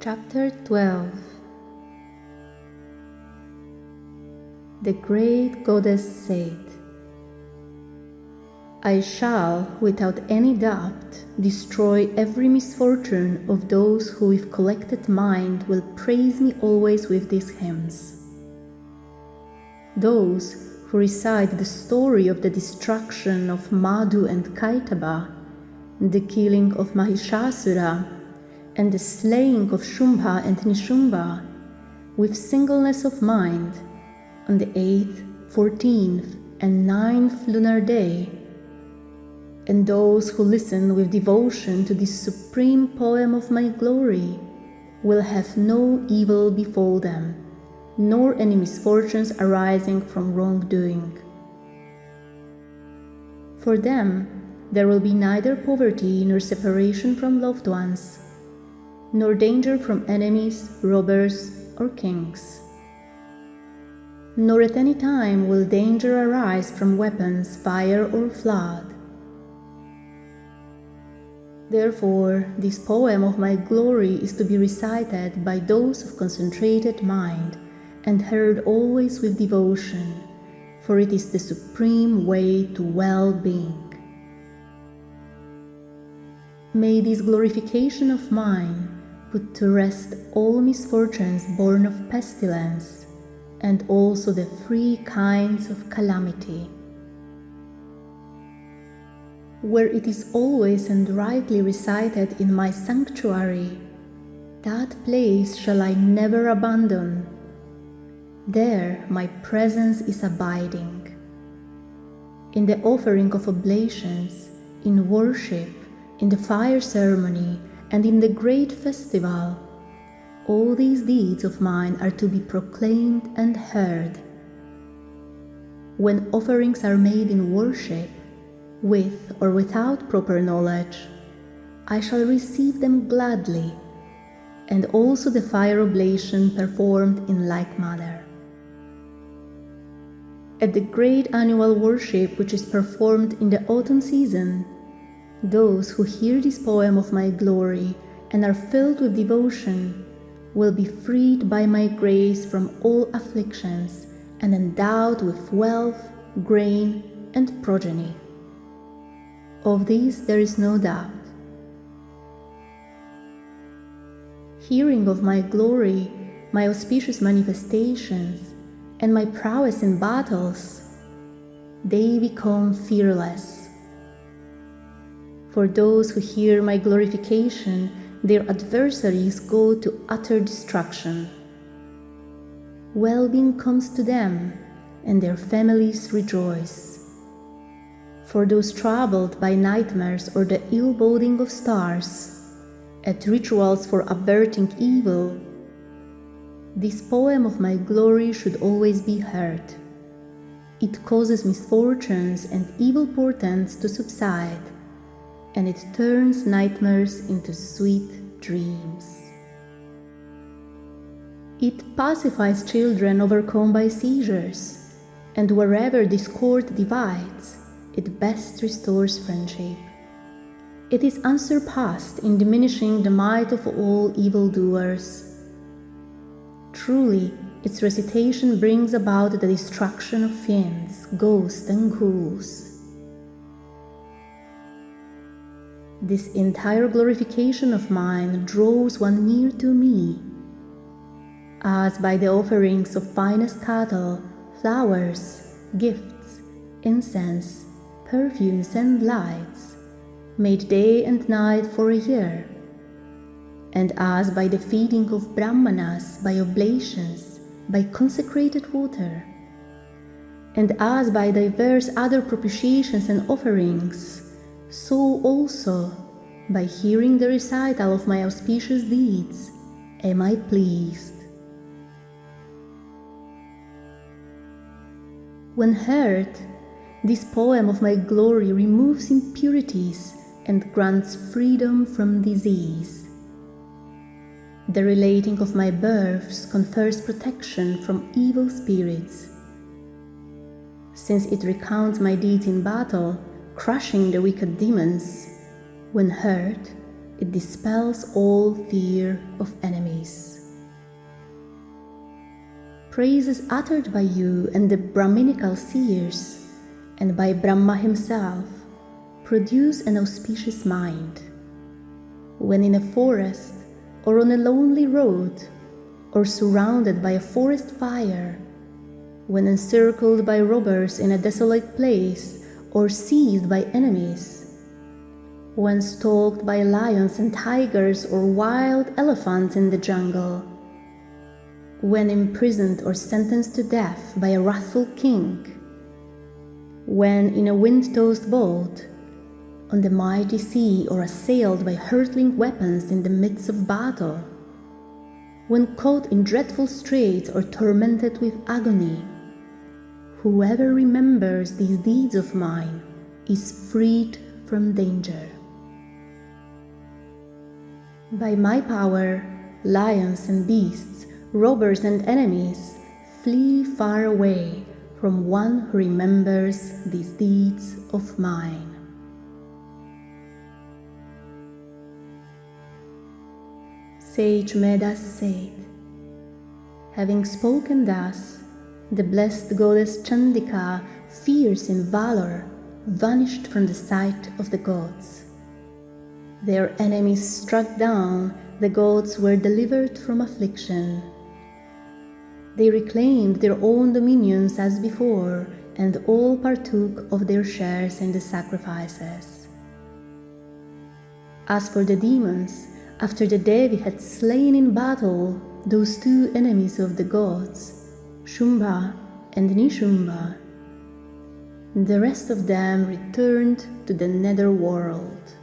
Chapter 12. The great goddess said, I shall, without any doubt, destroy every misfortune of those who with collected mind will praise me always with these hymns. Those who recite the story of the destruction of Madhu and Kaitaba, the killing of Mahishasura, and the slaying of Shumbha and Nishumbha, with singleness of mind, on the 8th, 14th, and 9th lunar day, and those who listen with devotion to this supreme poem of my glory will have no evil befall them, nor any misfortunes arising from wrongdoing. For them there will be neither poverty nor separation from loved ones, nor danger from enemies, robbers, or kings. Nor at any time will danger arise from weapons, fire, or flood. Therefore, this poem of my glory is to be recited by those of concentrated mind and heard always with devotion, for it is the supreme way to well-being. May this glorification of mine put to rest all misfortunes born of pestilence, and also the three kinds of calamity. Where it is always and rightly recited in my sanctuary, that place shall I never abandon. There my presence is abiding. In the offering of oblations, in worship, in the fire ceremony, and in the great festival, all these deeds of mine are to be proclaimed and heard. When offerings are made in worship, with or without proper knowledge, I shall receive them gladly, and also the fire oblation performed in like manner. At the great annual worship which is performed in the autumn season, those who hear this poem of my glory and are filled with devotion will be freed by my grace from all afflictions and endowed with wealth, grain, and progeny. Of this there is no doubt. Hearing of my glory, my auspicious manifestations, and my prowess in battles, they become fearless. For those who hear my glorification, their adversaries go to utter destruction. Well-being comes to them, and their families rejoice. For those troubled by nightmares or the ill boding of stars, at rituals for averting evil, this poem of my glory should always be heard. It causes misfortunes and evil portents to subside, and it turns nightmares into sweet dreams. It pacifies children overcome by seizures, and wherever discord divides, it best restores friendship. It is unsurpassed in diminishing the might of all evildoers. Truly, its recitation brings about the destruction of fiends, ghosts, and ghouls. This entire glorification of mine draws one near to me, as by the offerings of finest cattle, flowers, gifts, incense, perfumes, and lights, made day and night for a year, and as by the feeding of brahmanas, by oblations, by consecrated water, and as by diverse other propitiations and offerings, so also, by hearing the recital of my auspicious deeds, am I pleased. When heard, this poem of my glory removes impurities and grants freedom from disease. The relating of my births confers protection from evil spirits. Since it recounts my deeds in battle, crushing the wicked demons, when heard, it dispels all fear of enemies. Praises uttered by you and the Brahminical seers, and by Brahma himself, produce an auspicious mind. When in a forest, or on a lonely road, or surrounded by a forest fire, when encircled by robbers in a desolate place, or seized by enemies, when stalked by lions and tigers or wild elephants in the jungle, when imprisoned or sentenced to death by a wrathful king, when in a wind-tossed boat, on the mighty sea, or assailed by hurtling weapons in the midst of battle, when caught in dreadful straits or tormented with agony, whoever remembers these deeds of mine is freed from danger. By my power, lions and beasts, robbers and enemies flee far away from one who remembers these deeds of mine. Sage Medas said, having spoken thus, the blessed goddess Chandika, fierce in valor, vanished from the sight of the gods. Their enemies struck down, the gods were delivered from affliction. They reclaimed their own dominions as before, and all partook of their shares in the sacrifices. As for the demons, after the Devi had slain in battle those two enemies of the gods, Shumbha and Nishumbha, the rest of them returned to the nether world.